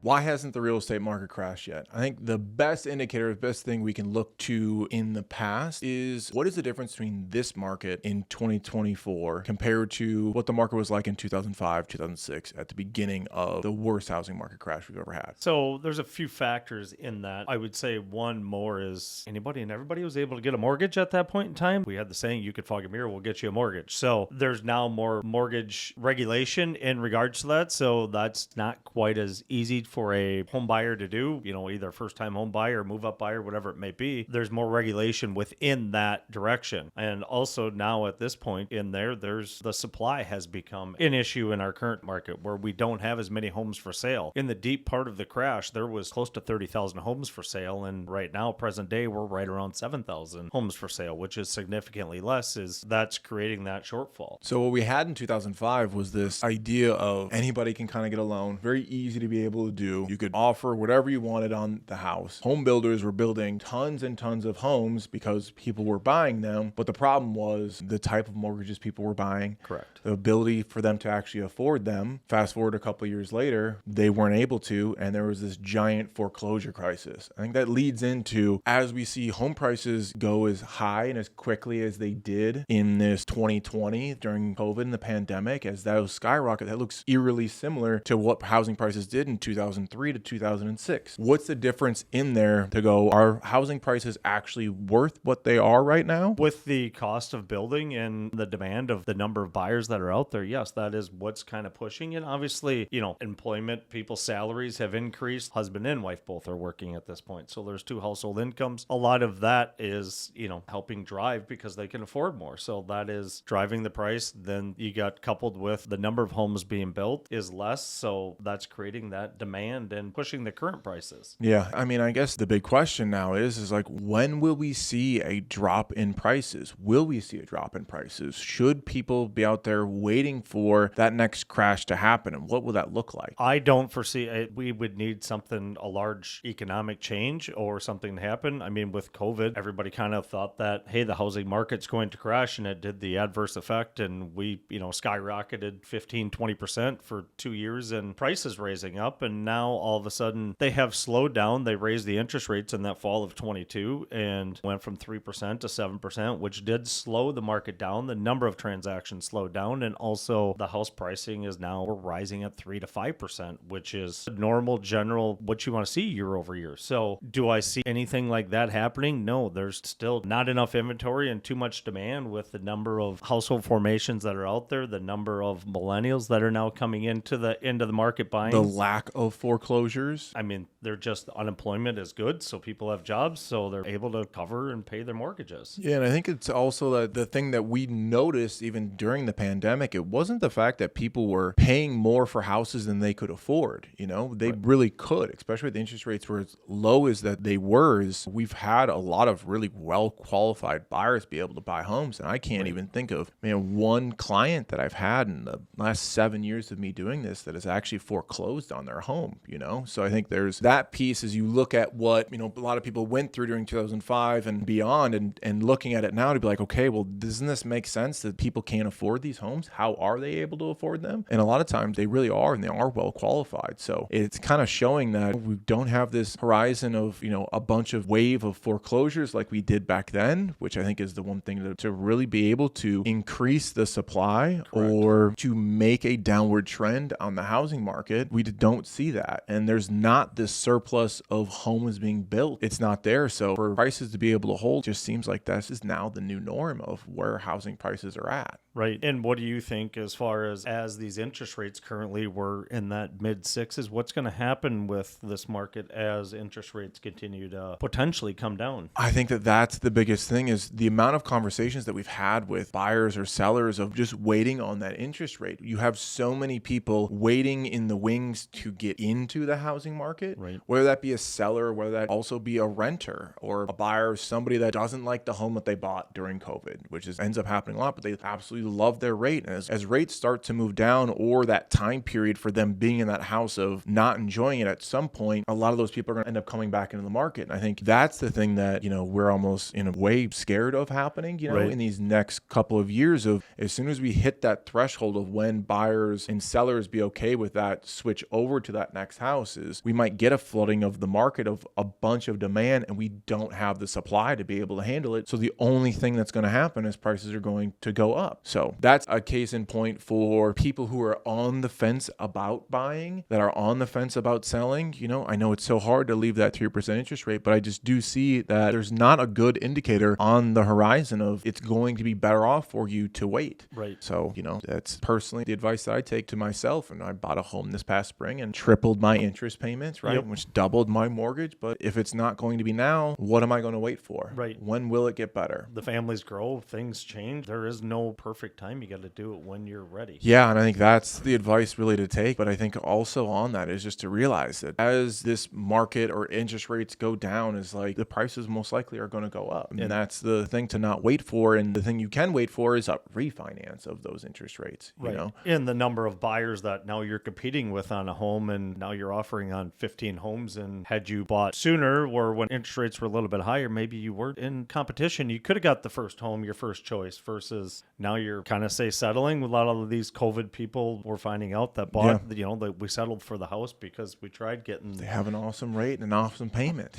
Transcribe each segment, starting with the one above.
Why hasn't the real estate market crashed yet? I think the best indicator, the best thing we can look to in the past is what is the difference between this market in 2024 compared to what the market was like in 2005, 2006 at the beginning of the worst housing market crash we've ever had. So there's a few factors in that. I would say one more is anybody and everybody was able to get a mortgage at that point in time. We had the saying, you could fog a mirror, we'll get you a mortgage. So there's now more mortgage regulation in regards to that. So that's not quite as easy for a home buyer to do, either first time home buyer, move up buyer, whatever it may be. There's more regulation within that direction. And also now at this point in there's the supply has become an issue in our current market where we don't have as many homes for sale. In the deep part of the crash, there was close to 30,000 homes for sale. And right now, present day, we're right around 7,000 homes for sale, which is significantly less. That's creating that shortfall. So what we had in 2005 was this idea of anybody can kind of get a loan, very easy to be able to do. You could offer whatever you wanted on the house. Home builders were building tons and tons of homes because people were buying them. But the problem was the type of mortgages people were buying. Correct. The ability for them to actually afford them. Fast forward a couple of years later, they weren't able to, and there was this giant foreclosure crisis. I think that leads into, as we see home prices go as high and as quickly as they did in this 2020 during COVID and the pandemic, as those skyrocket, that looks eerily similar to what housing prices did in 2003 to 2006. What's the difference in there to go, are housing prices actually worth what they are right now? With the cost of building and the demand of the number of buyers that are out there, yes, that is what's kind of pushing. And obviously, employment, people's salaries have increased. Husband and wife both are working at this point. So there's two household incomes. A lot of that is, helping drive because they can afford more. So that is driving the price. Then you got coupled with the number of homes being built is less. So that's creating that demand and pushing the current prices. Yeah. I mean, I guess the big question now is like, when will we see a drop in prices? Will we see a drop in prices? Should people be out there waiting for that next crash to happen? And what will that look like? I don't foresee it. We would need a large economic change or something to happen. I mean, with COVID, everybody kind of thought that, hey, the housing market's going to crash, and it did the adverse effect. And we, skyrocketed 15-20% for 2 years and prices raising up. And now all of a sudden they have slowed down. They raised the interest rates in that fall of 22 and went from 3% to 7%, which did slow the market down. The number of transactions slowed down. And also the house pricing is now rising at 3 to 5%, which is normal, general, what you want to see year over year. So do I see anything like that happening? No, there's still not enough inventory and too much demand with the number of household formations that are out there, the number of millennials that are now coming into the market buying. The lack of foreclosures. I mean, they're just, unemployment is good, so people have jobs, so they're able to cover and pay their mortgages. Yeah, and I think it's also the thing that we noticed even during the pandemic, it wasn't the fact that people were paying more for houses than they could afford. They really could, especially with the interest rates were as low as that they were. We've had a lot of really well-qualified buyers be able to buy homes, and I can't even think of one client that I've had in the last 7 years of me doing this that has actually foreclosed on their home. So I think there's that piece as you look at what a lot of people went through during 2005 and beyond, and looking at it now to be like, okay, well, doesn't this make sense that people can't afford these homes? How are they able to afford them? And a lot of times they really are, and they are well qualified. So it's kind of showing that we don't have this horizon of a bunch of wave of foreclosures like we did back then, which I think is the one thing to really be able to increase the supply. Correct. Or to make a downward trend on the housing market. We don't see that, and there's not this surplus of homes being built. It's not there. So for prices to be able to hold, just seems like this is now the new norm of where housing prices are at. Right. And what do you think as far as these interest rates currently were in that mid sixes, what's going to happen with this market as interest rates continue to potentially come down? I think that's the biggest thing is the amount of conversations that we've had with buyers or sellers of just waiting on that interest rate. You have so many people waiting in the wings to get into the housing market. Right. Right. Whether that be a seller, whether that also be a renter or a buyer, somebody that doesn't like the home that they bought during COVID, which ends up happening a lot, but they absolutely love their rate. And as rates start to move down, or that time period for them being in that house of not enjoying it at some point, a lot of those people are going to end up coming back into the market. And I think that's the thing that, we're almost in a way scared of happening, Right. in these next couple of years, of as soon as we hit that threshold of when buyers and sellers be okay with that switch over to that next house, is we might get a flooding of the market of a bunch of demand, and we don't have the supply to be able to handle it. So the only thing that's going to happen is prices are going to go up. So that's a case in point for people who are on the fence about buying, that are on the fence about selling. I know it's so hard to leave that 3% interest rate, but I just do see that there's not a good indicator on the horizon of it's going to be better off for you to wait. Right. So, that's personally the advice that I take to myself. And I bought a home this past spring and tripled my interest payments, right? Yep. Which doubled my mortgage. But if it's not going to be now, what am I going to wait for? Right. When will it get better? The families grow, things change. There is no perfect time. You got to do it when you're ready. Yeah, and I think that's the advice really to take. But I think also on that is just to realize that as this market or interest rates go down, is like the prices most likely are going to go up. And that's the thing to not wait for. And the thing you can wait for is a refinance of those interest rates. Right. And the number of buyers that now you're competing with on a home, and now you're offering on 15 homes. And had you bought sooner, or when interest rates were a little bit higher, maybe you weren't in competition. You could have got the first home, your first choice, versus now you're kind of settling. With a lot of these COVID people were finding out that bought, that we settled for the house because we tried getting. They have an awesome rate and an awesome payment.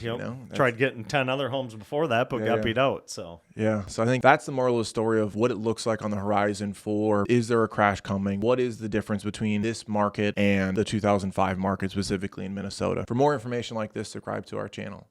Tried getting 10 other homes before that, but got beat out. So I think that's the moral of the story of what it looks like on the horizon for, is there a crash coming? What is the difference between this market and the 2005 market, specifically in Minnesota? For more information like this, subscribe to our channel.